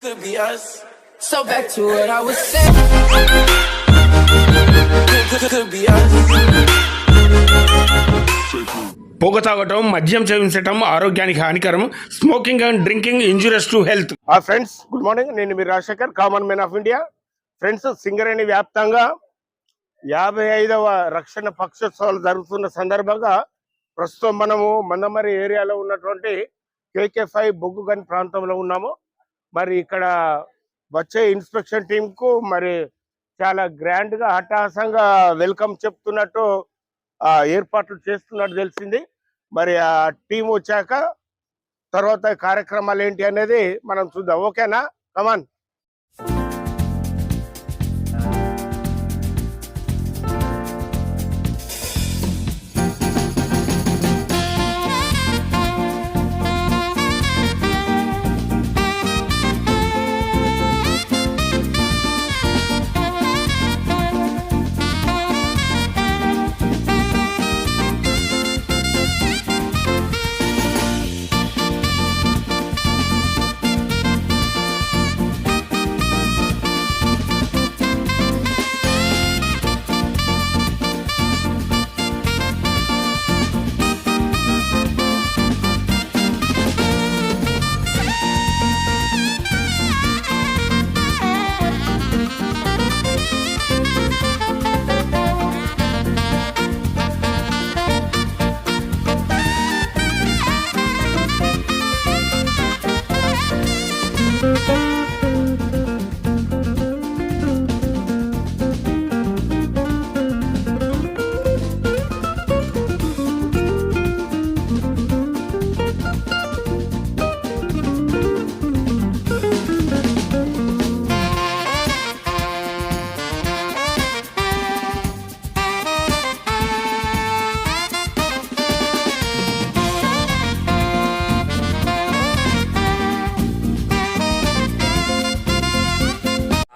Could be us. So back to what I was saying. Could be us. పొగ తాగటం, మద్యం సేవించటం ఆరోగ్యానికి హానికరం. Smoking and drinking injurious to health. Friends, good morning. నేను మీ Rajasekhar, common man of India. Friends, Singareni వ్యాప్తంగా 55వ రక్షణ పక్షోత్సవాలు జరుగుతున్న సందర్భంగా ప్రస్తుతం మనము మందమరి ఏరియాలో ఉన్నటువంటి KK5 బొగ్గు గని ప్రాంతంలో ఉన్నాము. మరి ఇక్కడ వచ్చే ఇన్స్పెక్షన్ టీంకు మరి చాలా గ్రాండ్గా అట్టహాసంగా వెల్కమ్ చెప్తున్నట్టు ఏర్పాట్లు చేస్తున్నట్టు తెలిసింది. మరి ఆ టీం వచ్చాక తర్వాత కార్యక్రమాలు ఏంటి అనేది మనం చూద్దాం. ఓకేనా? కమాన్.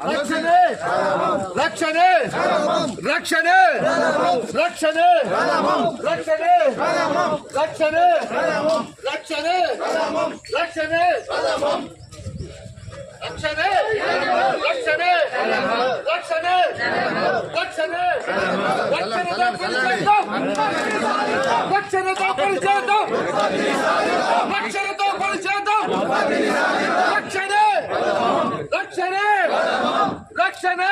రక్షణే రక్షణే రక్షణే రక్షణే రక్షణే రక్షణే రక్షణే రక్షణే రక్షణే రక్షణే రక్షణే రక్షణతో పరిచేద్దాం, రక్షణతో పరిచేద్దాం, రక్షణే రక్షణే రక్షణే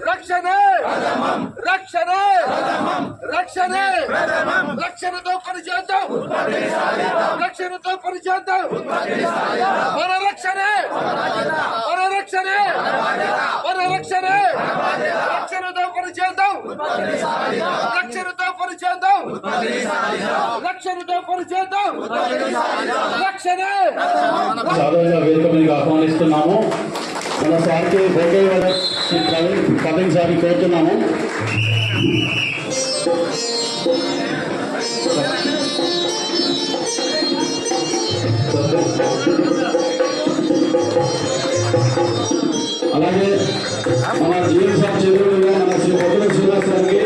రక్షణే రక్షణే రక్షణే రక్షణతో పరిచేద్దాం, రక్షణతో పరిచేద్దాం. మన రక్షణే మన రక్షణే మన రక్షణే రక్షణతో పరిచేద్దాం, రక్షణతో పరిచేద్దాం, రక్షణతో పరిచేద్దాం. రక్షణే సాధారణంగా వేదిక మీద ఆహ్వానిస్తున్నాము. మన సార్కి బొకే ప్రవీణ్ సార్ని కోరుతున్నాము. అలాగే మన జీవన సార్ చెరువులుగా మన శ్రీ పొద్దుల శ్రీనివాస్ గారికి,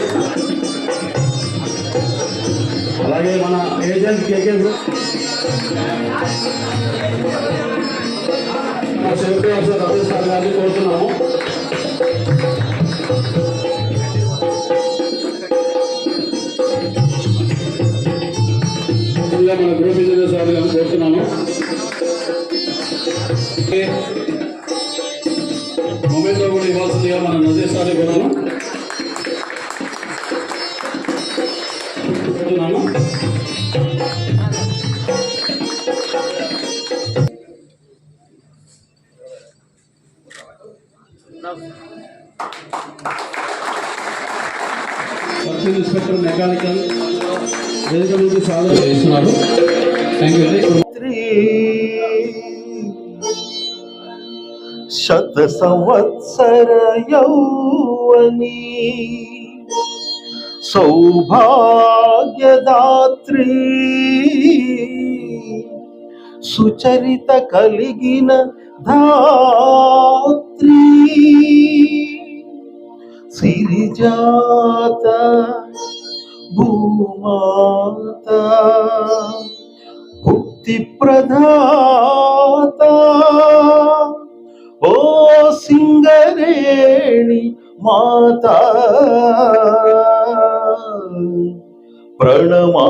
అలాగే మన ఏజెంట్ KK రమేష్ సార్ గారిని కోరుతున్నాము. మన గ్రూప్ ఇంజనీర్ సార్ గారిని కోరుతున్నాము. మొమెంటో కూడా ఇవ్వాల్సిందిగా మన నజీర్ సార్ కోరుతున్నాము. సర్కిల్ ఇన్స్పెక్టర్ మెకానికల్ వేదిక నుంచి సాధన చేస్తున్నారు. థ్యాంక్ యూ అండి. శత సంవత్సర యౌవని సౌభాగ్యదాత్రి సుచరిత కలిగిన ధాత్రి సిరిజాత భూమాత భుక్తి ప్రదాత సింగరేణి మాత ప్రణమామ్యహం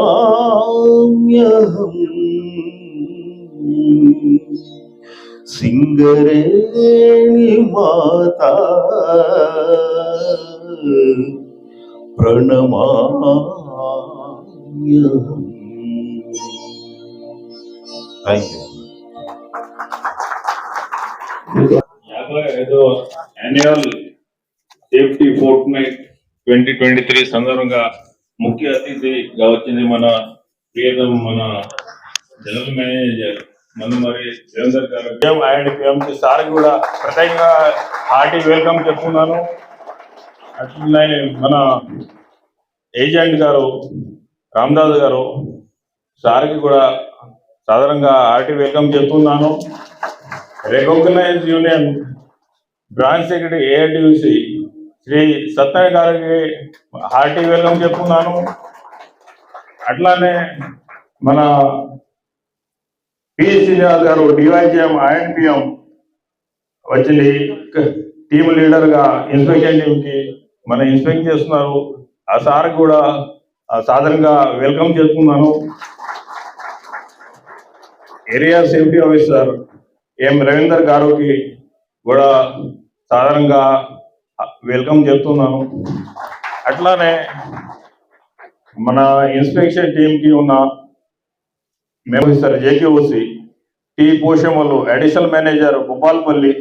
సింగరేణి మాత ప్రణమామ్యహం. Thank you. 55వ యాన్యువల్ సేఫ్టీ ఫోర్ట్ నైట్ 2023 సందర్భంగా ముఖ్య అతిథిగా వచ్చింది మన ప్రియతం మన జనరల్ మేనేజర్ మందమరి దేవేందర్ గారు. అండ్ పిఎంకి సార్ కూడా ప్రత్యేకంగా హార్టీ వెల్కమ్ చెప్తున్నాను. అట్లనే మన ఏజెంట్ గారు రామదాస్ గారు సార్కి కూడా సాధారణంగా హార్టీ వెల్కమ్ చెప్తున్నాను. Recognised union branch secretary AITC Shri Satyanarayana గారికి హార్టీ వెల్కమ్ చెప్తున్నాను. అట్లానే మన పి శ్రీనివాస్ గారు డివైజిఎం ఐఎన్పిఎం వచ్చింది టీమ్ లీడర్ గా ఇన్స్పెక్షన్ టీమ్ కి మన ఇన్స్పెక్ట్ చేస్తున్నారు. ఆ సార్ కూడా సాధారణంగా వెల్కమ్ చేస్తున్నాను. Area safety officer M Ravinder గారికి కూడా సాధారణంగా వెల్కమ్ చెప్తున్నాను. అట్లానే మన ఇన్స్పెక్షన్ టీంకి ఉన్న officer JKOC T Poshamalu additional manager Bhupalpally,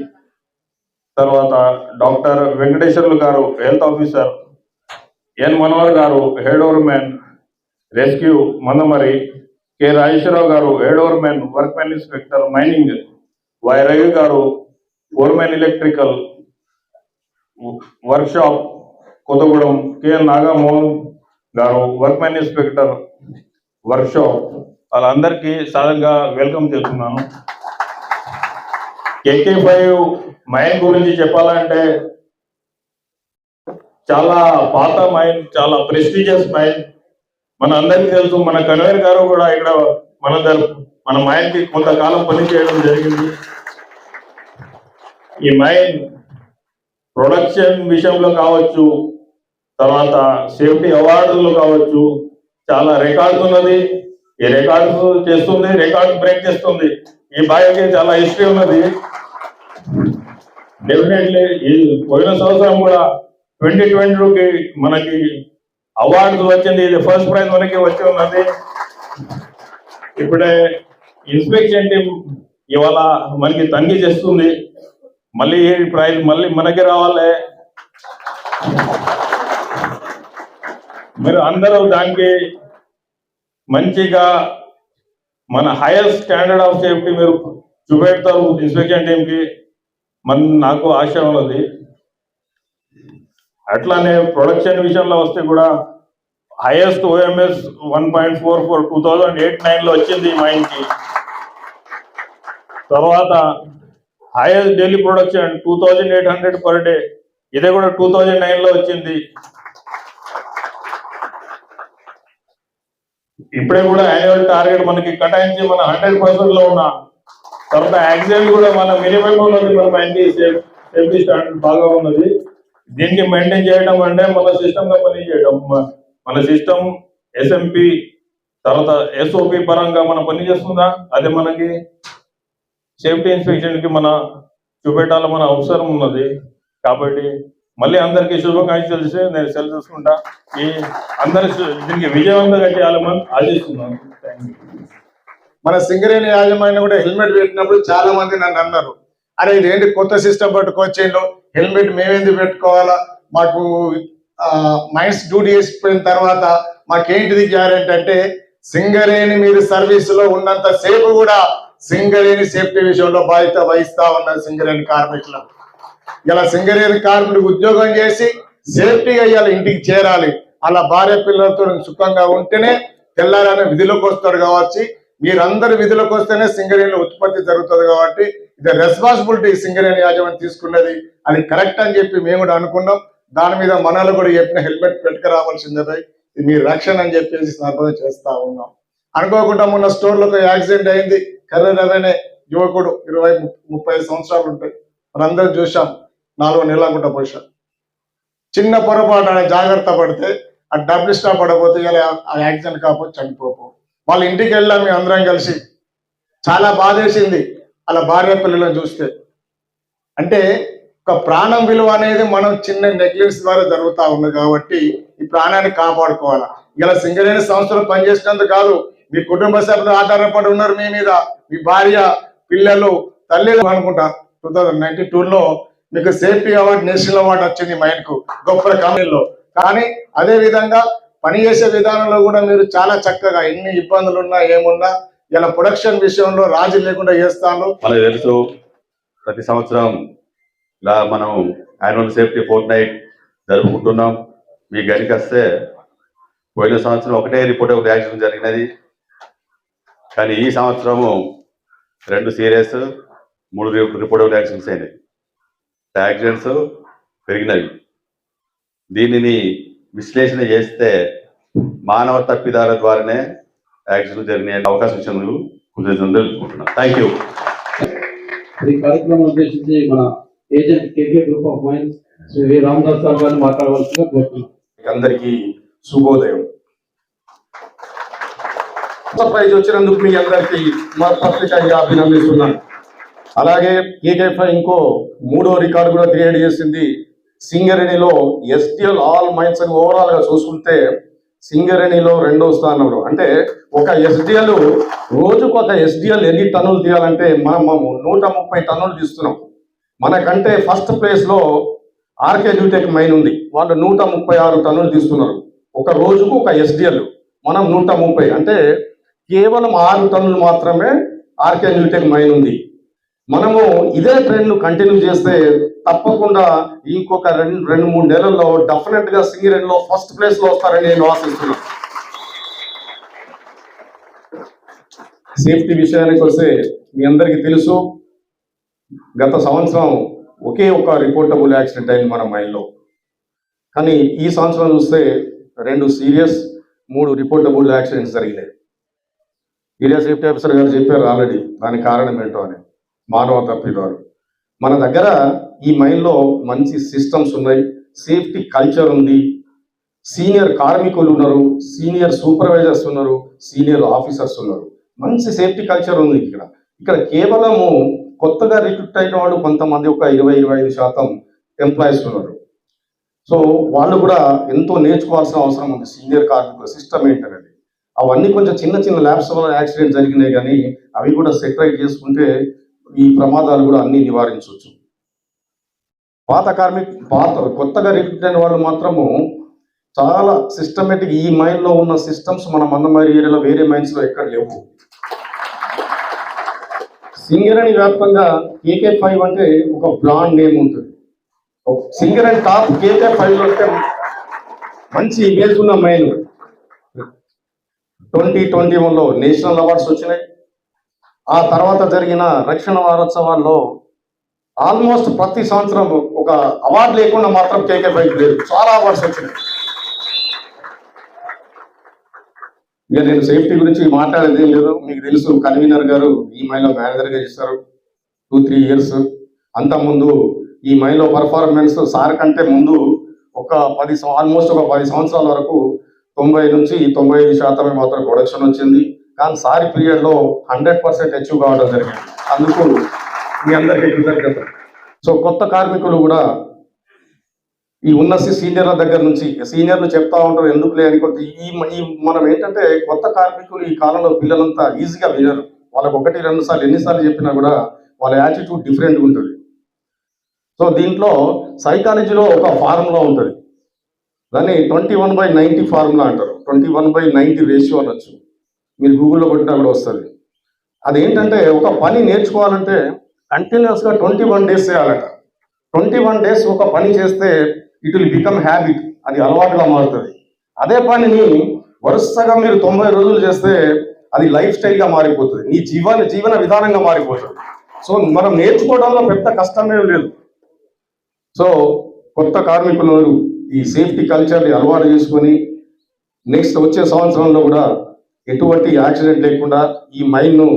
తర్వాత డాక్టర్ వెంకటేశ్వర్లు గారు హెల్త్ ఆఫీసర్, ఎన్ మనోహర్ గారు head overman rescue Mandamarri, K Rajeswararao గారు head overman workman inspector mining, Y Ravi గారు foreman electrical workshop Kothagudem, K Nagamohan గారు వర్క్మెన్ ఇన్స్పెక్టర్ వర్క్షాప్, వాళ్ళందరికీ సాధారణంగా వెల్కమ్ చేస్తున్నాను. KK5 మైన్ గురించి చెప్పాలంటే చాలా పాత మైన్, చాలా ప్రెస్టీజియస్ మైన్. మన అందరికీ తెలుసు. మన కన్వీనర్ గారు కూడా ఇక్కడ మన మైన్ కి కొంతకాలం పనిచేయడం జరిగింది. ఈ మైన్ ప్రొడక్షన్ విషయంలో కావచ్చు, తర్వాత సేఫ్టీ అవార్డుల్లో కావచ్చు, చాలా రికార్డ్స్ ఉన్నది. ఈ రికార్డ్స్ చేస్తుంది, రికార్డ్స్ బ్రేక్ చేస్తుంది. ఈ బాయ్కి చాలా హిస్టరీ ఉన్నది. డెఫినెట్లీ ఈ పోయిన సంవత్సరం కూడా 2022కి మనకి అవార్డు వచ్చింది. ఇది ఫస్ట్ ప్రైజ్ మనకి వచ్చి ఉన్నది. ఇప్పుడే ఇన్స్పెక్షన్ టీం ఇవాళ మనకి తనిఖీ చేస్తుంది. మళ్ళీ ఈ ప్రైజ్ మళ్ళీ మనకి రావాలి. మీరు అందరూ దానికి మంచిగా మన హైయెస్ట్ స్టాండర్డ్ ఆఫ్ సేఫ్టీ మీరు చూపెడతారు ఇన్స్పెక్షన్ టీంకి, నాకు ఆశ ఉన్నది. అట్లానే ప్రొడక్షన్ విషయంలో వస్తే కూడా హైయెస్ట్ OMS 1.44 2008-9 లో వచ్చింది మైన్కి. తర్వాత highest daily production 2800 per day, ఇదే కూడా 2009 లో వచ్చింది. ఇప్పుడే కూడా యాన్యువల్ టార్గెట్ మనకి కటాయించి మన 100% లో ఉన్న. తర్వాత యాక్సిడెంట్ కూడా మన మినిమం ఉన్నది. మన మైన్కి సేఫ్టీ స్టాండర్డ్ బాగా ఉన్నది. దీనికి మెయింటైన్ చేయడం అంటే మన సిస్టమ్ గా పని చేయడం. మన సిస్టమ్ SMP తర్వాత SOP పరంగా మనం పని చేస్తుందా, అది మనకి సేఫ్టీ ఇన్స్పెక్షన్ కి మన చూపెట్టాల మన అవసరం ఉన్నది. కాబట్టి మళ్ళీ అందరికీ శుభాకాంక్షలు తెలిసి నేను సెలవు చూసుకుంటా. ఈ అందరి దీనికి విజయవంతంగా చేయాలని ఆశిస్తున్నాను. మన సింగరేణి యాజమాన్యం కూడా హెల్మెట్ పెట్టినప్పుడు చాలా మంది నన్ను అన్నారు, అరే ఇదేంటి కొత్త సిస్టమ్ పట్టుకొచ్చిండు, హెల్మెట్ మేమేందుకు పెట్టుకోవాలా, మాకు మైన్స్ డ్యూటీ చేసిపోయిన తర్వాత మాకేంటిది గ్యారెంటీ అంటే, సింగరేణి మీరు సర్వీస్ లో ఉన్నంత సేపు కూడా సింగరేణి సేఫ్టీ విషయంలో బాధ్యత వహిస్తా ఉన్నారు సింగరేణి కార్మికులు. ఇలా సింగరేణి కార్మికులకు ఉద్యోగం చేసి సేఫ్టీగా ఇవాళ ఇంటికి చేరాలి. అలా భార్య పిల్లలతో సుఖంగా ఉంటేనే తెల్లారనే విధులకు వస్తారు. కాబట్టి మీరందరూ విధులకు వస్తేనే సింగరేణి ఉత్పత్తి జరుగుతుంది. కాబట్టి ఇది రెస్పాన్సిబిలిటీ సింగరేణి యాజమాన్యం తీసుకున్నది, అది కరెక్ట్ అని చెప్పి మేము కూడా అనుకున్నాం. దాని మీద మనలో కూడా చెప్పిన హెల్మెట్ పెట్టుకు రావాల్సిందే, ఇది మీ రక్షణ అని చెప్పేసి సందర్భంగా చేస్తా ఉన్నాం. అనుకోకుండా మొన్న స్టోర్లకు యాక్సిడెంట్ అయింది. కర్రనే యువకుడు 20-30 సంవత్సరాలు ఉంటాయి, మనందరం చూసాం. 4 నెలలు అనుకుంటా బహుశా చిన్న పొరపాటు అనే జాగ్రత్త పడితే ఆ డబ్బులు ఇష్టపడకపోతే ఇలా ఆ యాక్సిడెంట్ కాకపోతే చనిపోపు. వాళ్ళ ఇంటికి వెళ్ళాం మేము అందరం కలిసి, చాలా బాధేసింది అలా భార్య పిల్లలను చూస్తే. అంటే ఒక ప్రాణం విలువ అనేది మనం చిన్న నెగ్లెన్స్ ద్వారా జరుగుతూ ఉంది కాబట్టి ఈ ప్రాణాన్ని కాపాడుకోవాలి. ఇలా సింగరేణి సంస్థలు పనిచేసినందుకు కాదు, మీ కుటుంబ సభ్యులు ఆధారపడి ఉన్నారు మీ మీద, మీ భార్య పిల్లలు తల్లి అనుకుంటా 2092లో మీకు సేఫ్టీ అవార్డు, నేషనల్ అవార్డు వచ్చింది మైన్కు గొప్ప కంపెనీలో. కానీ అదే విధంగా పనిచేసే విధానంలో కూడా మీరు చాలా చక్కగా ఎన్ని ఇబ్బందులు ఉన్నా ఏమున్నా ఇలా ప్రొడక్షన్ విషయంలో రాజీ లేకుండా చేస్తాను. మనకు తెలుసు ప్రతి సంవత్సరం ఇలా మనం యాన్యువల్ సేఫ్టీ ఫోర్ట్ నైట్ జరుపుకుంటున్నాం. మీకు గడికొస్తే పోయిన సంవత్సరం ఒకటే రిపోర్టబుల్ యాక్సిడెంట్ జరిగినది, కానీ ఈ సంవత్సరము 2 సీరియస్ 3 రిపోర్టబుల్ యాక్సిడెంట్స్ అయినాయి. యాక్సిడెంట్స్ పెరిగినవి. దీనిని విశ్లేషణ చేస్తే మానవ తప్పిదాల ద్వారానే యాక్సిడెంట్ జరిగే అవకాశం ఇచ్చినందుకు కృతజ్ఞతలు తెలుపుకుంటున్నాను. Thank you. ఈ కార్యక్రమం ఉద్దేశించి మన agent KK group of mines Shri V Ramdas sir గారిని మాట్లాడవలసిందిగా కోరుతున్నాం. అందరికీ శుభోదయం. ప్రైజ్ వచ్చినందుకు మీ అందరికీ పత్రికగా అభినందిస్తున్నాను. అలాగే కేకే5 ఇంకో 3వ రికార్డు కూడా క్రియేట్ చేసింది. సింగరేణిలో ఎస్డిఎల్ ఆల్ మైన్స్ అని ఓవరాల్ గా చూసుకుంటే సింగరేణిలో 2వ స్థానంలో. అంటే ఒక ఎస్డిఎల్ రోజుకు ఒక ఎస్డిఎల్ ఎన్ని టన్నులు తీయాలంటే మనం 130 టన్నులు తీస్తున్నాం. మనకంటే ఫస్ట్ ప్లేస్ లో ఆర్కే న్యూటెక్ మైన్ ఉంది, వాళ్ళు 136 టన్నులు తీస్తున్నారు. ఒక రోజుకు ఒక ఎస్డిఎల్, మనం 130, అంటే కేవలం 6 టన్నులు మాత్రమే ఆర్కే న్యూటెక్ మైన్ ఉంది. మనము ఇదే ట్రెండ్ కంటిన్యూ చేస్తే తప్పకుండా ఇంకొక 2-3 నెలల్లో డెఫినెట్ గా సింగరేణిలో ఫస్ట్ ప్లేస్ లో వస్తారని నేను ఆశిస్తున్నాను. సేఫ్టీ విషయానికి వస్తే మీ అందరికీ తెలుసు, గత సంవత్సరం ఒకే ఒక రిపోర్టబుల్ యాక్సిడెంట్ అయింది మన మైన్లో. కానీ ఈ సంవత్సరం చూస్తే 2 సీరియస్ 3 రిపోర్టబుల్ యాక్సిడెంట్స్ జరిగినాయి. ఏరియా సేఫ్టీ ఆఫీసర్ గారు చెప్పారు ఆల్రెడీ దానికి కారణం ఏంటో అని, మానవ తప్పిదారు. మన దగ్గర ఈ మైన్లో మంచి సిస్టమ్స్ ఉన్నాయి, సేఫ్టీ కల్చర్ ఉంది, సీనియర్ కార్మికులు ఉన్నారు, సీనియర్ సూపర్వైజర్స్ ఉన్నారు, సీనియర్ ఆఫీసర్స్ ఉన్నారు, మంచి సేఫ్టీ కల్చర్ ఉంది ఇక్కడ కేవలము కొత్తగా రిక్రూట్ అయిన వాళ్ళు కొంతమంది ఒక 20-25% ఎంప్లాయీస్ ఉన్నారు. సో వాళ్ళు కూడా ఎంతో నేర్చుకోవాల్సిన అవసరం ఉంది. సీనియర్ కార్మికుల సిస్టమ్ ఏంటనేది అవన్నీ కొంచెం చిన్న చిన్న ల్యాబ్స్ వల్ల యాక్సిడెంట్ జరిగినాయి, కానీ అవి కూడా సెటరైట్ చేసుకుంటే ఈ ప్రమాదాలు కూడా అన్ని నివారించవచ్చు. కొత్తగా రిక్రూట్ అయిన వాళ్ళు మాత్రము చాలా సిస్టమేటిక్. ఈ మైన్ లో ఉన్న సిస్టమ్స్ మన మందమరి ఏరియాలో వేరే మైన్స్ లో ఎక్కడ లేవు. సింగరేణి వ్యాప్తంగా కేకే5 అంటే ఒక బ్రాండ్ నేమ్ ఉంటుంది. సింగరేణి టాప్ కేకే5 లో అంటే మంచి ఇమేజ్ ఉన్న మైన్. 2021లో నేషనల్ అవార్డ్స్ వచ్చినాయి. ఆ తర్వాత జరిగిన రక్షణ వారోత్సవాల్లో ఆల్మోస్ట్ ప్రతి సంవత్సరం ఒక అవార్డు లేకుండా మాత్రం కేకే5 లేదు, చాలా అవార్డ్స్ వచ్చినాయి. ఇక నేను సేఫ్టీ గురించి మాట్లాడేది లేదు, మీకు తెలుసు. కన్వీనర్ గారు ఈ మైన్లో మేనేజర్గా చేస్తారు 2-3 ఇయర్స్. అంతకుముందు ఈ మైన్లో పర్ఫార్మెన్స్ సార్ కంటే ముందు ఆల్మోస్ట్ ఒక 10 సంవత్సరాల వరకు 90 నుంచి 95% మాత్రం ప్రొడక్షన్ వచ్చింది. కానీ సారి పీరియడ్లో 100% అచీవ్ కావడం జరిగింది. అందుకు మీ అందరికీ కృతజ్ఞతలు. సో కొత్త కార్మికులు కూడా ఈ ఉన్న సీనియర్ల దగ్గర నుంచి, సీనియర్లు చెప్తా ఉంటారు ఎందుకు లేని కొద్ది ఈ మనం ఏంటంటే కొత్త కార్మికులు ఈ కాలంలో పిల్లలంతా ఈజీగా వినరు. వాళ్ళకి 1-2 సార్లు ఎన్నిసార్లు చెప్పినా కూడా వాళ్ళ యాటిట్యూడ్ డిఫరెంట్గా ఉంటుంది. సో దీంట్లో సైకాలజీలో ఒక ఫార్ములా ఉంటుంది, దాన్ని 21/90 ఫార్ములా అంటారు. 21/90 రేషియో అనొచ్చు, మీరు గూగుల్లో కొట్టినా కూడా వస్తుంది. అదేంటంటే ఒక పని నేర్చుకోవాలంటే కంటిన్యూస్గా 21 డేస్ చేయాలట. 21 డేస్ ఒక పని చేస్తే ఇట్ విల్ బికమ్ హ్యాబిట్, అది అలవాటుగా మారుతుంది. అదే పనిని వరుసగా మీరు 90 రోజులు చేస్తే అది లైఫ్ స్టైల్గా మారిపోతుంది, నీ జీవన విధానంగా మారిపోతుంది. సో మనం నేర్చుకోవడంలో పెద్ద కష్టమే లేదు. సో కొత్త కార్మికులు ఈ సేఫ్టీ కల్చర్ని అలవాటు చేసుకొని నెక్స్ట్ వచ్చే సంవత్సరంలో కూడా ఎటువంటి యాక్సిడెంట్ లేకుండా ఈ మైన్ను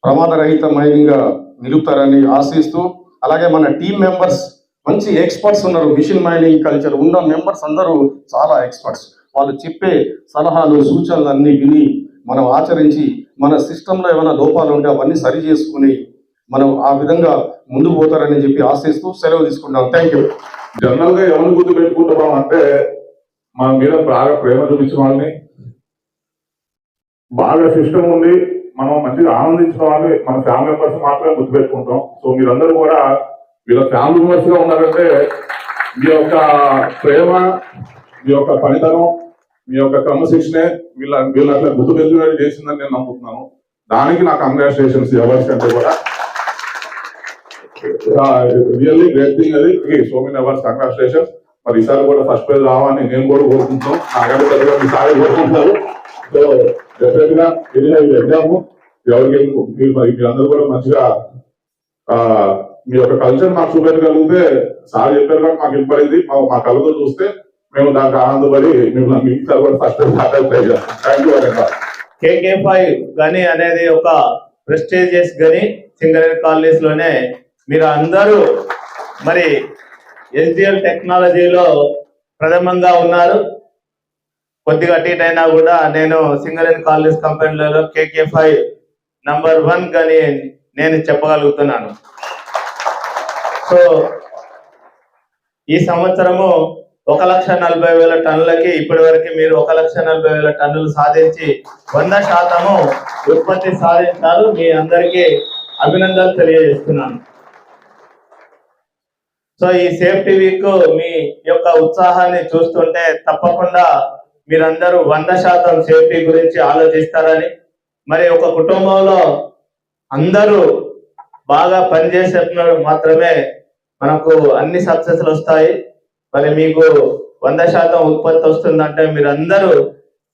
ప్రమాదరహిత మైనింగ్గా నిలుపుతారని ఆశిస్తూ, అలాగే మన టీం మెంబర్స్ మంచి ఎక్స్పర్ట్స్ ఉన్నారు. మిషన్ మైనింగ్ కల్చర్ ఉన్న మెంబర్స్ అందరూ చాలా ఎక్స్పర్ట్స్. వాళ్ళు చెప్పే సలహాలు సూచనలు అన్ని విని మనం ఆచరించి మన సిస్టంలో ఏమైనా లోపాలు ఉంటే అవన్నీ సరి చేసుకుని మనం ఆ విధంగా ముందుకు పోతారని చెప్పి ఆశిస్తూ సెలవు తీసుకుంటాం. Thank you. జనరల్ గా ఎవరిని గుర్తు పెట్టుకుంటాం అంటే మన మీద బాగా ప్రేమ చూపించిన వాళ్ళని, బాగా సిస్టమ్ ఉండి మనం మంచిగా ఆనందించిన వాళ్ళని మన ఫ్యామిలీ మెంబర్స్ మాత్రమే గుర్తు పెట్టుకుంటాం. సో మీరందరూ కూడా వీళ్ళ ఫ్యామిలీ మెంబర్స్ గా ఉన్నారంటే మీ యొక్క ప్రేమ, మీ యొక్క పనితనం, మీ యొక్క క్రమశిక్షణే వీళ్ళ అట్లా గుర్తు పెట్టుకునే చేసిందని నేను నమ్ముతున్నాను. దానికి నాకు కంగ్రాచులేషన్స్ ఎవరికి అంటే కూడా రియల్లీ గ్రేట్ థింగ్ అది. So many hours congratulations. మరి ఈసారి కూడా ఫస్ట్ ప్రైజ్ రావాలని నేను కూడా కోరుకుంటున్నాం. నాగరికతగా ఈసారి కోరుకుంటున్నారు. సో డెఫినెట్ గా ఎగ్జామ్ ఎవరికి మీరందరూ కూడా మంచిగా మీ యొక్క కల్చర్ మాకు చూపెట్టగలిగితే సార్ చెప్పారు కానీ మాకు వినపడింది. మా కళ్ళతో చూస్తే మేము దానికి ఆనందపడి మిమ్మల్ని మిగతా కూడా ఫస్ట్ ట్రై చేస్తాం. Thank you very much. KK5 గని అనేది ఒక ప్రెస్టీజియస్ గని సింగరేణి కాలనీస్ లోనే మీరు అందరూ మరి SDL టెక్నాలజీలో ప్రథమంగా ఉన్నారు. కొద్దిగా అటు ఇటు అయినా కూడా నేను సింగరేణి కాలనీస్ కంపెనీలలో KK5 నంబర్ 1 గని నేను చెప్పగలుగుతున్నాను. సో ఈ సంవత్సరము 1,40,000 టన్నులకి ఇప్పటి వరకు మీరు 1,40,000 టన్నులు సాధించి 100% ఉత్పత్తి సాధించారు. మీ అందరికీ అభినందనలు తెలియజేస్తున్నాను. సో ఈ సేఫ్టీ వీక్ మీ యొక్క ఉత్సాహాన్ని చూస్తుంటే తప్పకుండా మీరందరూ 100% సేఫ్టీ గురించి ఆలోచిస్తారని, మరి ఒక కుటుంబంలో అందరూ బాగా పనిచేసేటప్పుడు మాత్రమే మనకు అన్ని సక్సెస్లు వస్తాయి. మరి మీకు 100% ఉత్పత్తి వస్తుందంటే మీరందరూ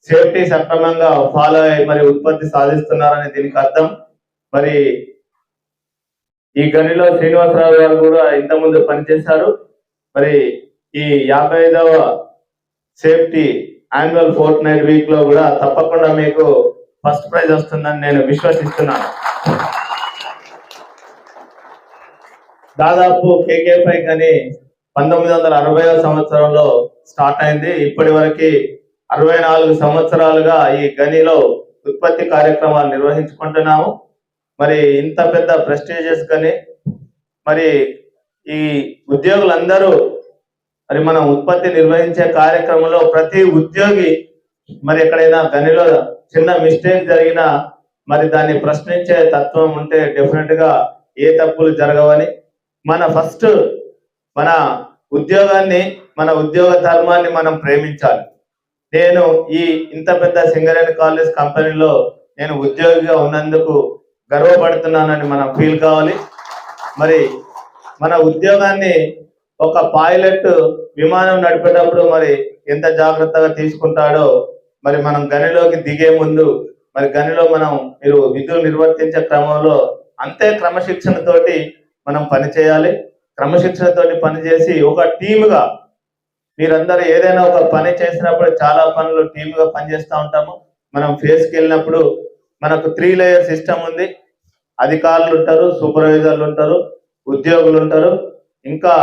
సేఫ్టీ సక్రమంగా ఫాలో అయ్యి మరి ఉత్పత్తి సాధిస్తున్నారని దీనికి అర్థం. మరి ఈ గనిలో శ్రీనివాసరావు గారు కూడా ఇంతకుముందు పనిచేశారు. మరి ఈ 55వ safety annual fortnight week లో కూడా తప్పకుండా మీకు ఫస్ట్ ప్రైజ్ వస్తుందని నేను విశ్వసిస్తున్నాను. దాదాపు KK5 గని 1960వ సంవత్సరంలో స్టార్ట్ అయింది. ఇప్పటి వరకు 64 సంవత్సరాలుగా ఈ గనిలో ఉత్పత్తి కార్యక్రమాలు నిర్వహించుకుంటున్నాము. మరి ఇంత పెద్ద ప్రెస్టీజియస్ గని, మరి ఈ ఉద్యోగులందరూ మరి మనం ఉత్పత్తి నిర్వహించే కార్యక్రమంలో ప్రతి ఉద్యోగి మరి ఎక్కడైనా గనిలో చిన్న మిస్టేక్ జరిగినా మరి దాన్ని ప్రశ్నించే తత్వం ఉంటే డెఫినెట్ గా ఏ తప్పులు జరగవని, మన ఉద్యోగాన్ని, మన ఉద్యోగ ధర్మాన్ని మనం ప్రేమించాలి. నేను ఈ ఇంత పెద్ద సింగరేణి కాలేజ్ కంపెనీలో నేను ఉద్యోగిగా ఉన్నందుకు గర్వపడుతున్నానని మనం ఫీల్ కావాలి. మరి మన ఉద్యోగాన్ని ఒక పైలట్ విమానం నడిపేటప్పుడు మరి ఎంత జాగ్రత్తగా తీసుకుంటాడో, మరి మనం గనిలోకి దిగే ముందు మరి గనిలో మీరు విధులు నిర్వర్తించే క్రమంలో అంతే క్రమశిక్షణతోటి మనం పనిచేయాలి. క్రమశిక్షణతోటి పనిచేసి ఒక టీముగా మీరందరూ ఏదైనా ఒక పని చేసినప్పుడు చాలా పనులు టీముగా పనిచేస్తూ ఉంటాము. మనం ఫేస్కి వెళ్ళినప్పుడు మనకు 3 లేయర్ సిస్టమ్ ఉంది. అధికారులు ఉంటారు, సూపర్వైజర్లు ఉంటారు, ఉద్యోగులు ఉంటారు, ఇంకా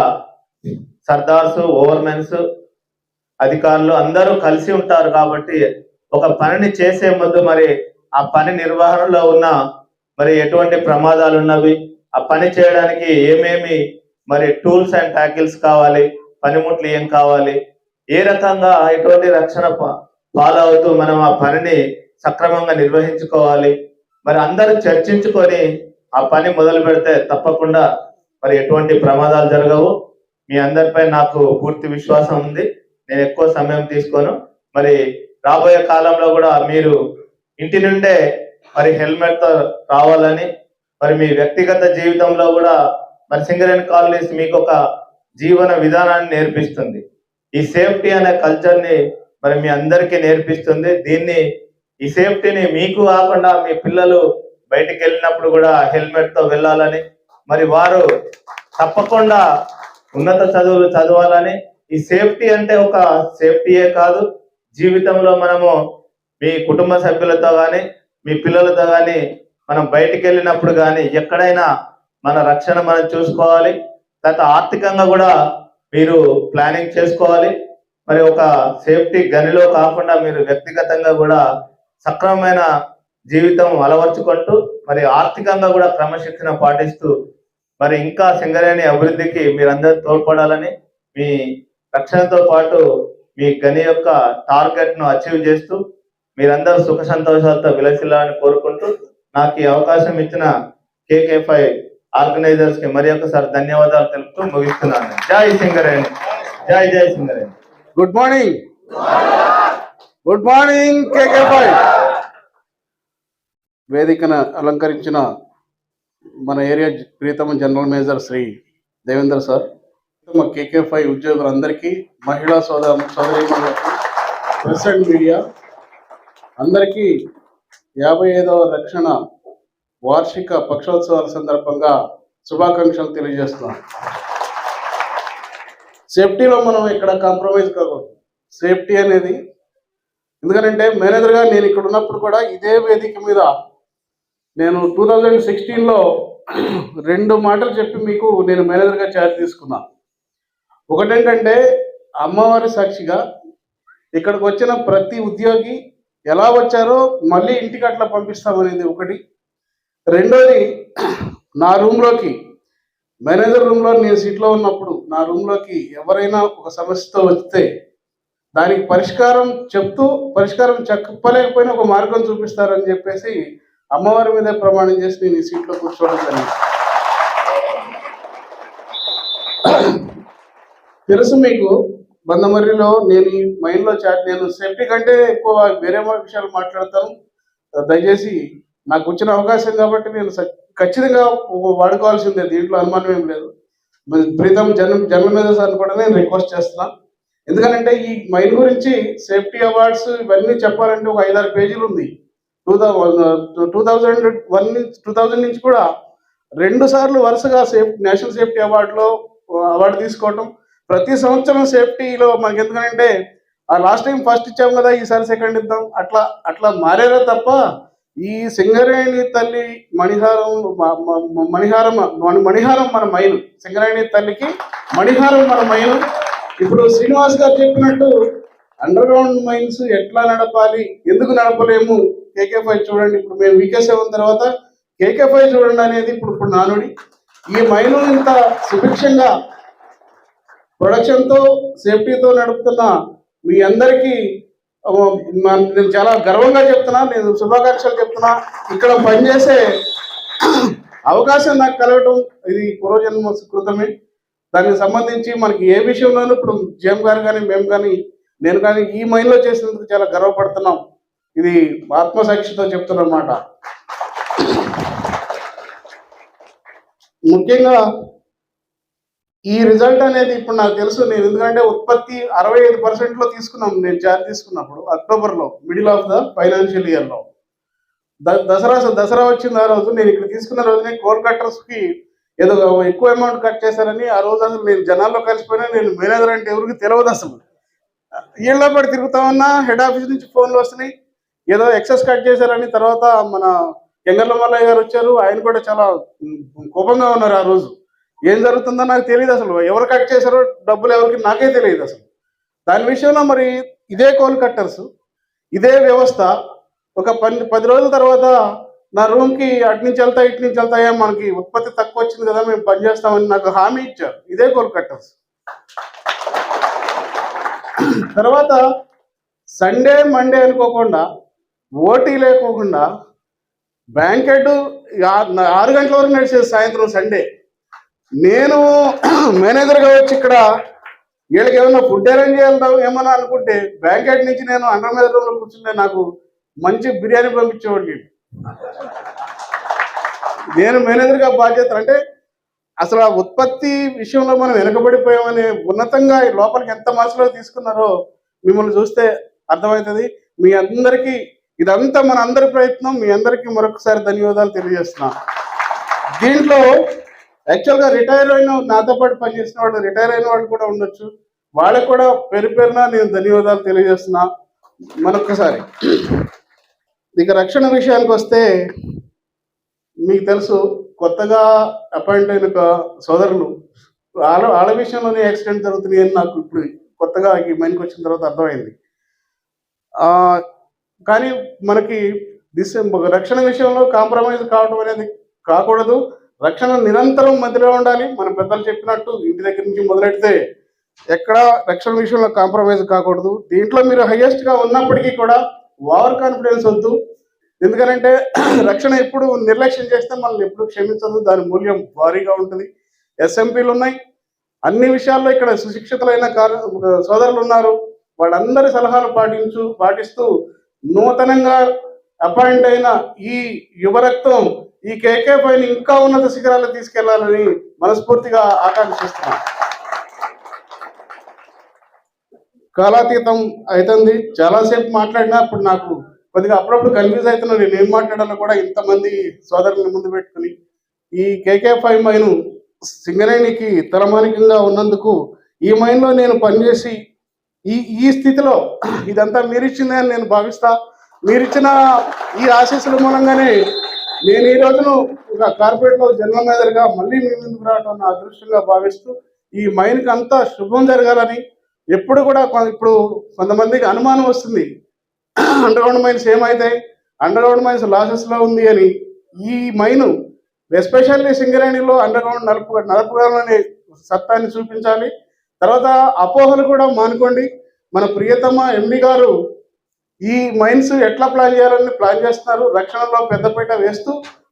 సర్దార్స్, ఓవర్మెన్స్, అధికారులు అందరూ కలిసి ఉంటారు. కాబట్టి ఒక పనిని చేసే ముందు మరి ఆ పని నిర్వహణలో ఉన్న మరి ఎటువంటి ప్రమాదాలు ఉన్నవి, ఆ పని చేయడానికి ఏమేమి మరి టూల్స్ అండ్ ట్యాకిల్స్ కావాలి, పనిముట్లు ఏం కావాలి, ఏ రకంగా ఎటువంటి రక్షణ ఫాలో అవుతూ మనం ఆ పనిని సక్రమంగా నిర్వహించుకోవాలి. మరి అందరూ చర్చించుకొని ఆ పని మొదలు పెడితే తప్పకుండా మరి ఎటువంటి ప్రమాదాలు జరగవు. మీ అందరిపై నాకు పూర్తి విశ్వాసం ఉంది. నేను ఎక్కువ సమయం తీసుకోను. మరి రాబోయే కాలంలో కూడా మీరు ఇంటి నుండే మరి హెల్మెట్ తో రావాలని, మరి మీ వ్యక్తిగత జీవితంలో కూడా మరి సింగరేణి కాలనీస్ మీకు ఒక జీవన విధానాన్ని నేర్పిస్తుంది. ఈ సేఫ్టీ అనే కల్చర్ ని మరి మీ అందరికీ నేర్పిస్తుంది. ఈ సేఫ్టీని మీకు కాకుండా మీ పిల్లలు బయటికి వెళ్ళినప్పుడు కూడా హెల్మెట్ తో వెళ్ళాలని, మరి వారు తప్పకుండా ఉన్నత చదువులు చదవాలని. ఈ సేఫ్టీ అంటే ఒక సేఫ్టీయే కాదు, జీవితంలో మనము మీ కుటుంబ సభ్యులతో కానీ మీ పిల్లలతో కానీ మనం బయటికి వెళ్ళినప్పుడు కానీ ఎక్కడైనా మన రక్షణ మనం చూసుకోవాలి. తర్వాత ఆర్థికంగా కూడా మీరు ప్లానింగ్ చేసుకోవాలి. మరి ఒక సేఫ్టీ గనిలో కాకుండా మీరు వ్యక్తిగతంగా కూడా సక్రమమైన జీవితం అలవర్చుకుంటూ మరి ఆర్థికంగా కూడా క్రమశిక్షణ పాటిస్తూ మరి ఇంకా సింగరేణి అభివృద్ధికి మీరందరూ తోడ్పడాలని, మీ రక్షణతో పాటు మీ గని యొక్క టార్గెట్ ను అచీవ్ చేస్తూ మీరందరూ సుఖ సంతోషాలతో విలసిల్లాలని కోరుకుంటూ నాకు ఈ అవకాశం ఇచ్చిన KK5 ఆర్గనైజర్స్ కి మరి ఒకసారి ధన్యవాదాలు తెలుపుతూ ముగిస్తున్నాను. జై Singareni, Jai Jai Singareni. Good morning, good morning KK5. వేదికను అలంకరించిన మన ఏరియా ప్రీతమ general manager Shri Devender sir, మా KK5 ఉద్యోగులందరికీ, మహిళా సోదరీమణులకు, ప్రెస్ అండ్ మీడియా అందరికీ 55వ రక్షణ వార్షిక పక్షోత్సవాల సందర్భంగా శుభాకాంక్షలు తెలియజేస్తున్నాం. సేఫ్టీలో మనం ఇక్కడ కాంప్రమైజ్ కాకూడదు. సేఫ్టీ అనేది ఎందుకంటే మేనేజర్గా నేను ఇక్కడ ఉన్నప్పుడు కూడా ఇదే వేదిక మీద నేను 2016లో 2 మాటలు చెప్పి మీకు నేను మేనేజర్గా ఛార్జ్ తీసుకున్నా. ఒకటేంటంటే అమ్మవారి సాక్షిగా ఇక్కడికి వచ్చిన ప్రతి ఉద్యోగి ఎలా వచ్చారో మళ్ళీ ఇంటికి అట్లా పంపిస్తామనేది ఒకటి. రెండోది, నా రూమ్లోకి, మేనేజర్ రూమ్లో నేను సీట్లో ఉన్నప్పుడు నా రూమ్లోకి ఎవరైనా ఒక సమస్యతో వస్తే దానికి పరిష్కారం చెప్తూ, పరిష్కారం చెప్పలేకపోయినా ఒక మార్గం చూపిస్తారని చెప్పేసి అమ్మవారి మీదే ప్రమాణం చేసి నేను ఈ సీట్లో కూర్చోవడం జరిగింది. తెలుసు మీకు, బందమర్రిలో నేను ఈ మైండ్లో నేను సేఫ్టీ కంటే ఎక్కువ వేరే విషయాలు మాట్లాడతాను. దయచేసి నాకు వచ్చిన అవకాశం కాబట్టి నేను ఖచ్చితంగా వాడుకోవాల్సిందే, దీంట్లో అనుమానం ఏం లేదు. ప్రీతం జనరల్ మేనేజర్ సార్ని కూడా నేను రిక్వెస్ట్ చేస్తున్నాను. ఎందుకంటే ఈ మైన్ గురించి సేఫ్టీ అవార్డ్స్ ఇవన్నీ చెప్పాలంటే ఒక 5-6 పేజీలు ఉంది. 2000 నుంచి కూడా 2 సార్లు వరుసగా నేషనల్ సేఫ్టీ అవార్డు తీసుకోవటం, ప్రతి సంవత్సరం సేఫ్టీలో మనకి ఎందుకంటే లాస్ట్ టైం ఫస్ట్ ఇచ్చాం కదా, ఈసారి సెకండ్ ఇద్దాం, అట్లా మారేరా తప్ప ఈ సింగరేణి తల్లి మణిహారం మన మైను, సింగరేణి తల్లికి మణిహారం మన మైను. ఇప్పుడు శ్రీనివాస్ గారు చెప్పినట్టు అండర్ గ్రౌండ్ మైన్స్ ఎట్లా నడపాలి, ఎందుకు నడపలేము, KK5 చూడండి. ఇప్పుడు మేము VK7 తర్వాత KK5 చూడండి అనేది ఇప్పుడు నానుడి. ఈ మైను ఇంత సుభిక్షంగా ప్రొడక్షన్తో సేఫ్టీతో నడుపుతున్న మీ అందరికీ నేను చాలా గర్వంగా చెప్తున్నా, నేను శుభాకాంక్షలు చెప్తున్నా. ఇక్కడ పనిచేసే అవకాశం నాకు కలగటం ఇది పూర్వజన్మ సుకృతమే. దానికి సంబంధించి మనకి ఏ విషయంలోనూ ఇప్పుడు GM గారు కానీ మేము కానీ నేను కానీ ఈ మైండ్లో చేసినందుకు చాలా గర్వపడుతున్నాం. ఇది ఆత్మసాక్షితో చెప్తున్నమాట. ముఖ్యంగా ఈ రిజల్ట్ అనేది ఇప్పుడు నాకు తెలుసు. నేను ఎందుకంటే ఉత్పత్తి 65%లో తీసుకున్నాం నేను ఛార్జ్ తీసుకున్నప్పుడు, అక్టోబర్లో, మిడిల్ ఆఫ్ ద ఫైనాన్షియల్ ఇయర్లో. దసరా వచ్చింది. ఆ రోజు నేను ఇక్కడ తీసుకున్న రోజునే కోల్ కట్టర్స్కి ఏదో ఎక్కువ అమౌంట్ కట్ చేశారని ఆ రోజు అసలు నేను జనాల్లో కలిసిపోయినా, నేను మేనేజర్ అంటే ఎవరికి తెలియదు అసలు. ఈళ్ళ పడి తిరుగుతా ఉన్నా, హెడ్ ఆఫీస్ నుంచి ఫోన్లు వస్తున్నాయి ఏదో ఎక్సెస్ కట్ చేశారని. తర్వాత మన కెంగర్ల మల్లయ్య గారు వచ్చారు, ఆయన కూడా చాలా కోపంగా ఉన్నారు. ఆ రోజు ఏం జరుగుతుందో నాకు తెలియదు అసలు, ఎవరు కట్ చేశారో డబ్బులు ఎవరికి నాకే తెలియదు అసలు. దాని విషయంలో మరి ఇదే కోల్ కట్టర్స్, ఇదే వ్యవస్థ ఒక 10 రోజుల తర్వాత నా రూమ్కి అటు నుంచి వెళ్తా ఇటు నుంచి వెళ్తాయా, మనకి ఉత్పత్తి తక్కువ వచ్చింది కదా మేము పనిచేస్తామని నాకు హామీ ఇచ్చారు ఇదే కోల్ కట్టర్స్. తర్వాత సండే మండే అనుకోకుండా, ఓటీ లేకోకుండా బ్యాంకెట్ 6 గంటల వరకు నడిచేది సాయంత్రం సండే. నేను మేనేజర్గా వచ్చి ఇక్కడ వీళ్ళకి ఏమన్నా ఫుడ్ అరేంజ్ చేద్దాం ఏమన్నా అనుకుంటే బ్యాంకెట్ నుంచి నేను అండర్ మీద రూమ్లో కూర్చుంటే నాకు మంచి బిర్యానీ పంపించేవాడికి. నేను మేనేజర్గా బాధ్యత అంటే అసలు ఆ ఉత్పత్తి విషయంలో మనం వెనకబడిపోయామని ఉన్నతంగా లోపలికి ఎంత మనసులో తీసుకున్నారో మిమ్మల్ని చూస్తే అర్థమవుతుంది. మీ అందరికీ ఇదంతా మన అందరి ప్రయత్నం. మీ అందరికీ మరొకసారి ధన్యవాదాలు తెలియజేస్తున్నా. దీంట్లో యాక్చువల్గా రిటైర్ అయిన నాతో పాటు పనిచేసిన వాళ్ళు, రిటైర్ అయిన వాళ్ళు కూడా ఉండొచ్చు, వాళ్ళకు కూడా పేరున నేను ధన్యవాదాలు తెలియజేస్తున్నా మరొకసారి. ఇక రక్షణ విషయానికి వస్తే మీకు తెలుసు, కొత్తగా అపాయింట్ అయిన సోదరులు వాళ్ళ విషయంలోనే యాక్సిడెంట్ జరుగుతున్నాయి అని నాకు ఇప్పుడు కొత్తగా ఈ మైండ్కి వచ్చిన తర్వాత అర్థమైంది. కానీ మనకి రక్షణ విషయంలో కాంప్రమైజ్ కావడం అనేది కాకూడదు. రక్షణ నిరంతరం మధ్యలో ఉండాలి. మన పెద్దలు చెప్పినట్టు ఇంటి దగ్గర నుంచి మొదలెడితే ఎక్కడ రక్షణ విషయంలో కాంప్రమైజ్ కాకూడదు. దీంట్లో మీరు హైయెస్ట్ గా ఉన్నప్పటికీ కూడా ఓవర్ కాన్ఫిడెన్స్ వద్దు. ఎందుకంటే రక్షణ ఎప్పుడు నిర్లక్ష్యం చేస్తే మనల్ని ఎప్పుడు క్షమించదు. దాని మూల్యం భారీగా ఉంటుంది. ఎస్ఎంపీలు ఉన్నాయి. అన్ని విషయాల్లో ఇక్కడ సుశిక్షితులైన సోదరులు ఉన్నారు. వాళ్ళందరి సలహాలు పాటిస్తూ నూతనంగా అపాయింట్ అయిన ఈ యువరక్తం ఈ KK5 ఇంకా ఉన్నత శిఖరాలకు తీసుకెళ్లాలని మనస్ఫూర్తిగా ఆకాంక్షిస్తున్నాం. కాలాతీతం అవుతుంది. చాలాసేపు మాట్లాడినా ఇప్పుడు నాకు కొద్దిగా అప్పుడప్పుడు కన్ఫ్యూజ్ అవుతున్నా. నేను ఏం మాట్లాడాలో కూడా ఇంతమంది సోదరులను ముందు పెట్టుకుని ఈ KK5 మైను సింగరేణికి తలమానికంగా ఉన్నందుకు ఈ మైన్లో నేను పనిచేసి ఈ స్థితిలో ఇదంతా మీరిచ్చిందే అని నేను భావిస్తా. మీరిచ్చిన ఈ ఆశీస్సుల మూలంగానే నేను ఈ రోజును ఒక కార్పొరేట్లో జనరల్ మేనేజర్గా మళ్ళీ మీ ముందుకు రావడం నా అదృష్టంగా భావిస్తూ ఈ మైన్కి అంతా శుభం జరగాలని ఎప్పుడు కూడా ఇప్పుడు కొంతమందికి అనుమానం వస్తుంది, అండర్గ్రౌండ్ మైన్స్ ఏమైతాయి, అండర్గ్రౌండ్ మైన్స్ లాసెస్లో ఉంది అని. ఈ మైను ఎస్పెషల్లీ సింగరేణిలో అండర్గ్రౌండ్ నలుపుగానే సత్తాన్ని చూపించాలి. తర్వాత అపోహలు కూడా మానుకోండి. మన ప్రియతమ MD గారు ఈ మైన్స్ ఎట్లా ప్లాన్ చేయాలని ప్లాన్ చేస్తున్నారు. రక్షణలో పెద్దపీట వేస్తూ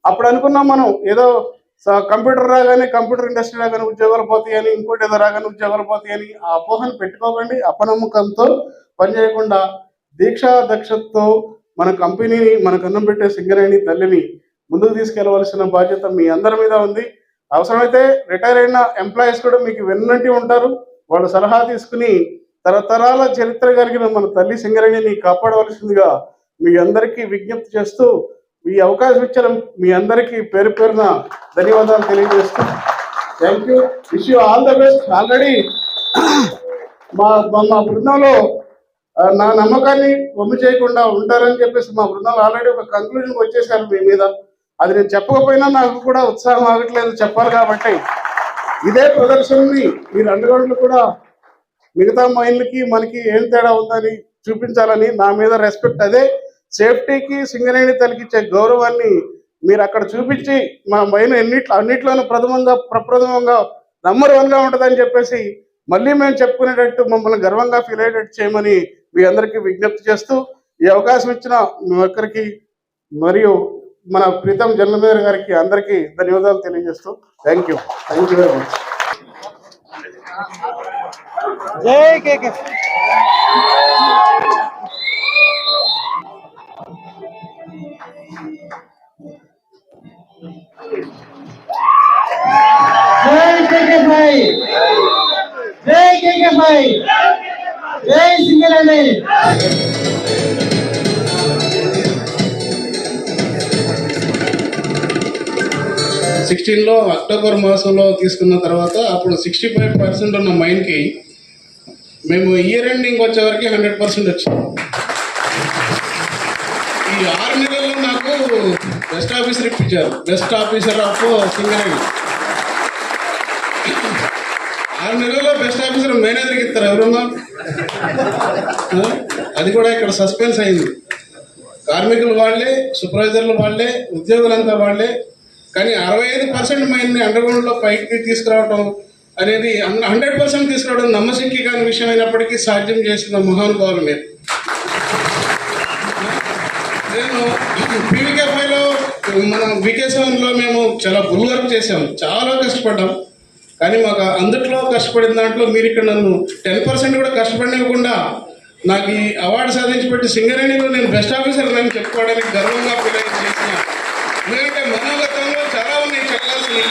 అప్పుడు అనుకున్నాం మనం ఏదో కంప్యూటర్ రాగానే కంప్యూటర్ ఇండస్ట్రీ రాగానే ఉద్యోగాలు పోతాయని, ఇంకోటి ఏదో రాగానే ఉద్యోగాలు పోతాయని ఆ అపోహను పెట్టుకోకండి. అపనమ్మకంతో పనిచేయకుండా దీక్షా దక్షతతో మన కంపెనీని, మనకు అన్నం పెట్టే సింగరేణి తల్లిని ముందుకు తీసుకెళ్లవలసిన బాధ్యత మీ అందరి మీద ఉంది. అవసరమైతే రిటైర్ అయిన ఎంప్లాయీస్ కూడా మీకు వెన్నంటి ఉంటారు. వాళ్ళ సలహా తీసుకుని తరతరాల చరిత్ర కలిగిన మన తల్లి సింగరేణిని కాపాడవలసిందిగా మీ అందరికీ విజ్ఞప్తి చేస్తూ ఈ అవకాశం ఇచ్చిన మీ అందరికీ పేరు పేరున ధన్యవాదాలు తెలియజేస్తూ thank you. Wish you all the best. Already మా బృందంలో నా నమ్మకాన్ని వమ్ము చేయకుండా ఉంటారని చెప్పేసి మా బృందంలో ఆల్రెడీ ఒక కంక్లూజన్కి వచ్చేసారు మీ మీద. అది నేను చెప్పకపోయినా నాకు కూడా ఉత్సాహం ఆగట్లేదు చెప్పాలి. కాబట్టి ఇదే ప్రదర్శనని మీరు అండర్గ్రౌండ్లు కూడా మిగతా మైన్లకి మనకి ఏం తేడా ఉందని చూపించాలని నా మీద రెస్పెక్ట్. అదే సేఫ్టీకి సింగరేణి తలకిచ్చే గౌరవాన్ని మీరు అక్కడ చూపించి మా మైన్ అన్నిట్లోనూ ప్రప్రథమంగా నంబర్ 1గా ఉంటుందని చెప్పేసి మళ్ళీ మేము చెప్పుకునేటట్టు మమ్మల్ని గర్వంగా ఫీల్ అయ్యేటట్టు చేయమని మీ అందరికీ విజ్ఞప్తి చేస్తూ ఈ అవకాశం ఇచ్చిన మీ ఒక్కరికి మరియు మన ప్రీతం జనరల్ మేనేజర్ గారికి అందరికీ ధన్యవాదాలు తెలియజేస్తూ థ్యాంక్ యూ వెరీ మచ్. జై KK. జై KK5. జై KK5. జై సింగరేణి. 16లో అక్టోబర్ మాసంలో తీసుకున్న తర్వాత అప్పుడు 65% ఉన్న మైన్కి మేము ఇయర్ ఎండింగ్ వచ్చే వరకు 100% వచ్చింది. ఈ 6 నెలల్లో నాకు బెస్ట్ ఆఫీసర్ ఇప్పించారు. Best officer of Singareni. 6 నెలల్లో బెస్ట్ ఆఫీసర్ మేనేజర్కి ఇస్తారు ఎవరన్నా. అది కూడా ఇక్కడ సస్పెన్స్ అయింది. కార్మికులు వాళ్ళే, సూపర్వైజర్లు వాళ్ళే, ఉద్యోగులంతా వాళ్ళే. కానీ 65% మైన్ని అండర్గ్రౌండ్లో పైకి తీసుకురావడం అనేది 100% తీసుకురావడం నమ్మశక్తి కాని విషయం అయినప్పటికీ సాధ్యం చేసిన మహానుభావులు మీరు. నేను PVK5లో మన VK7లో మేము చాలా ఫుల్ వర్క్ చేసాం, చాలా కష్టపడ్డాం. కానీ మాకు అందుట్లో కష్టపడిన దాంట్లో మీరు ఇక్కడ నన్ను 10% కూడా కష్టపడినవ్వకుండా నాకు ఈ అవార్డు సాధించి పెట్టి సింగరేణిలో నేను బెస్ట్ ఆఫీసర్ అని చెప్పుకోవడానికి గర్వంగా ఫీల్ చేసిన. ఎందుకంటే మనోగతంలో చాలా ఉన్నాయి చెప్పాల్సింది.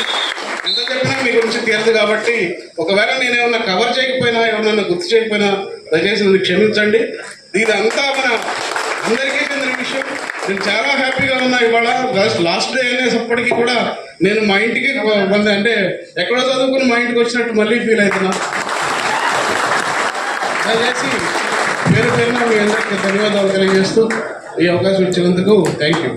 ఎంత చెప్పినా మీ గురించి తీరదు. కాబట్టి ఒకవేళ నేను ఏమన్నా కవర్ చేయకపోయినా, ఎవరన్నా గుర్తు చేయకపోయినా దయచేసి నన్ను క్షమించండి. ఇదంతా మన అందరికీ చెందిన విషయం. నేను చాలా హ్యాపీగా ఉన్నా. ఇవాళ లాస్ట్ డే అనేసప్పటికీ కూడా నేను మా ఇంటికి అంటే ఎక్కడో చదువుకుని మా ఇంటికి వచ్చినట్టు మళ్ళీ ఫీల్ అవుతున్నా. దయచేసి పేరు పేరున మీ అందరికీ ధన్యవాదాలు తెలియజేస్తూ ఈ అవకాశం ఇచ్చినందుకు థ్యాంక్ యూ.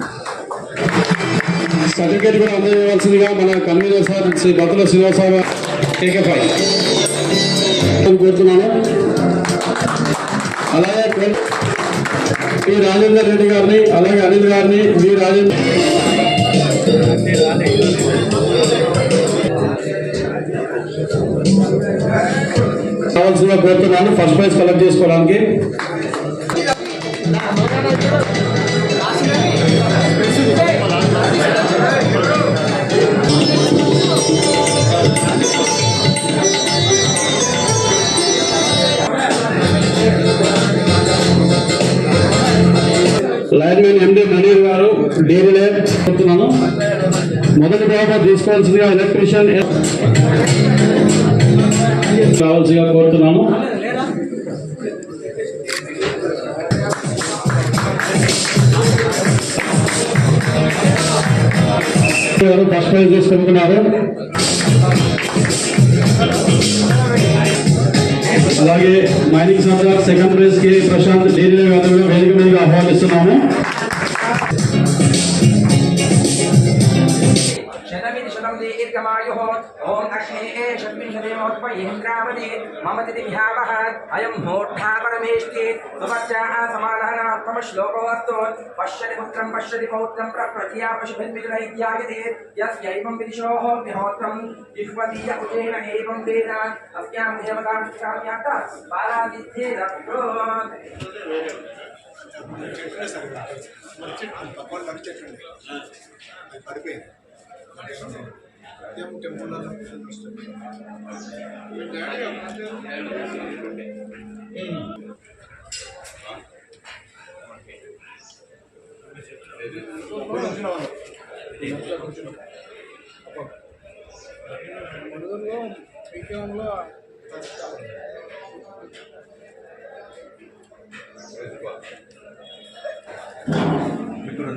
సర్టిఫికేట్ కూడా అందజేయవలసిందిగా మన కన్వీనర్ సార్ శ్రీ బతుల శ్రీనివాసరావు కోరుతున్నాను. అలాగే పి రాజేందర్ రెడ్డి గారిని, అలాగే అనిల్ గారిని, వి రాజేందర్ కావాల్సిందిగా కోరుతున్నాను ఫస్ట్ ప్రైజ్ కలెక్ట్ చేసుకోవడానికి. లైన్మెన్ ఎండి మనీర్ గారు డైరీ ల్యాబ్ చెప్తున్నాను. మొదటి బహుమతి తీసుకోవాల్సిందిగా ఎలక్ట్రీషియన్ కావాల్సిగా కోరుతున్నాను. ఫస్ట్ ప్రైజ్ తీసుకుంటున్నారు. అలాగే మైనింగ్ సంస్థ సెకండ్ ప్రైజ్ కి ప్రశాంత్ డైరీ గారు వేదిక మీదుగా ఆహ్వానిస్తున్నాము. ओम अग्ने षड्विंशतिमोत्पयेन्द्रावते मम तिथिभ्यावः अयं मूर्धा परमेष्टि सुभद्राः समाधानात्मश्लोकोऽस्तु पश्यति पुत्रं पश्यति पौत्रं प्रप्रत्या पशुभिर्विग्रह इत्यागते यस्यैवं विदिशोः विहोत्रं जिह्वदीय उजेन एवं वेद अस्यां देवतां शाम्यात बालादित्ये रक्तो ఇప్పుడు